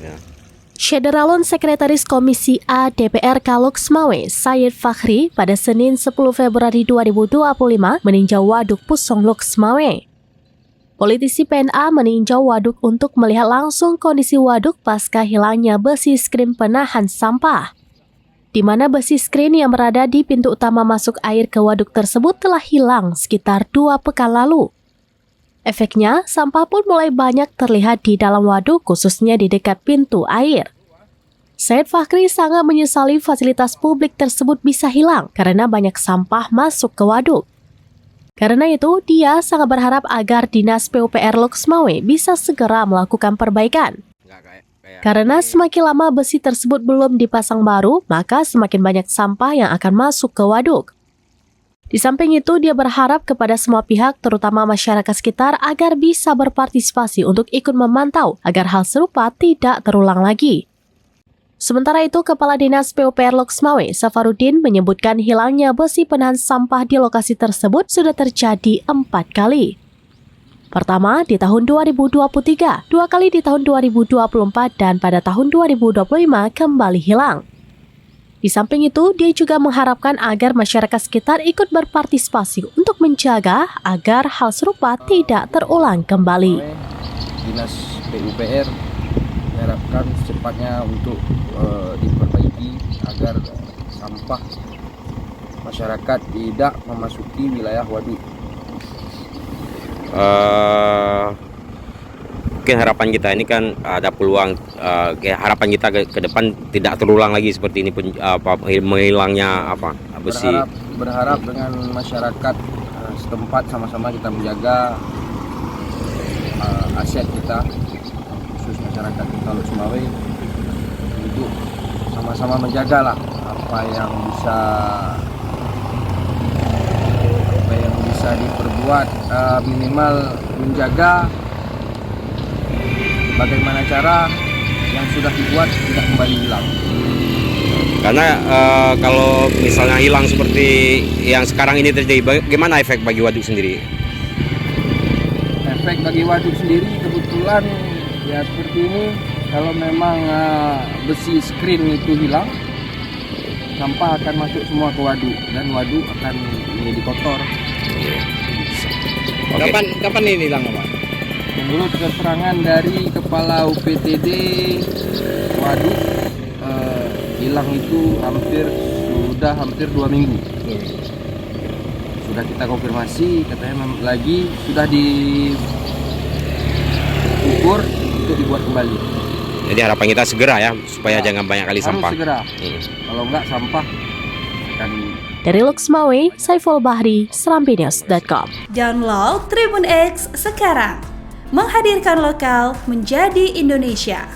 Ya. Syederalun Sekretaris Komisi A DPR Kaloks Mawe, Said Fakhri, pada Senin 10 Februari 2025 meninjau waduk Pusong Loks Mawe. Politisi PNA meninjau waduk untuk melihat langsung kondisi waduk pasca hilangnya besi skrin penahan sampah, di mana besi skrin yang berada di pintu utama masuk air ke waduk tersebut telah hilang sekitar 2 pekan lalu. Efeknya, sampah pun mulai banyak terlihat di dalam waduk, khususnya di dekat pintu air. Said Fakhri sangat menyesali fasilitas publik tersebut bisa hilang karena banyak sampah masuk ke waduk. Karena itu, dia sangat berharap agar Dinas PUPR Loks Mawe bisa segera melakukan perbaikan. Karena semakin lama besi tersebut belum dipasang baru, maka semakin banyak sampah yang akan masuk ke waduk. Di samping itu, dia berharap kepada semua pihak, terutama masyarakat sekitar, agar bisa berpartisipasi untuk ikut memantau agar hal serupa tidak terulang lagi. Sementara itu, Kepala Dinas PUPR Loks Mawe, Safarudin, menyebutkan hilangnya besi penahan sampah di lokasi tersebut sudah terjadi 4 kali. Pertama, di tahun 2023, 2 kali di tahun 2024, dan pada tahun 2025 kembali hilang. Di samping itu, dia juga mengharapkan agar masyarakat sekitar ikut berpartisipasi untuk menjaga agar hal serupa tidak terulang kembali. Dinas PUPR diharapkan secepatnya untuk diperbaiki agar sampah masyarakat tidak memasuki wilayah waduk. Mungkin harapan kita ini kan ada peluang, harapan kita ke depan tidak terulang lagi seperti ini, menghilangnya besi. Berharap dengan masyarakat setempat sama-sama kita menjaga aset kita, khusus masyarakat kita Loks Mawe, untuk sama-sama menjagalah apa yang bisa diperbuat, minimal menjaga bagaimana cara yang sudah dibuat tidak kembali hilang. Karena kalau misalnya hilang seperti yang sekarang ini terjadi, bagaimana efek bagi waduk sendiri? Efek bagi waduk sendiri kebetulan ya seperti ini. Kalau memang besi skrin itu hilang, sampah akan masuk semua ke waduk dan waduk akan menjadi kotor. Okay. Kapan ini hilang, Pak? Menurut keterangan dari Kepala UPTD waduk, hilang itu hampir 2 minggu. Sudah kita konfirmasi, katanya lagi sudah diukur untuk dibuat kembali. Jadi harapan kita segera ya, supaya jangan banyak kali sampah. Harus segera. Kalau enggak sampah akan. Dari Loks Mawe, Saiful Bahri, SerambiNews.com. Download Tribun X sekarang. Menghadirkan lokal menjadi Indonesia.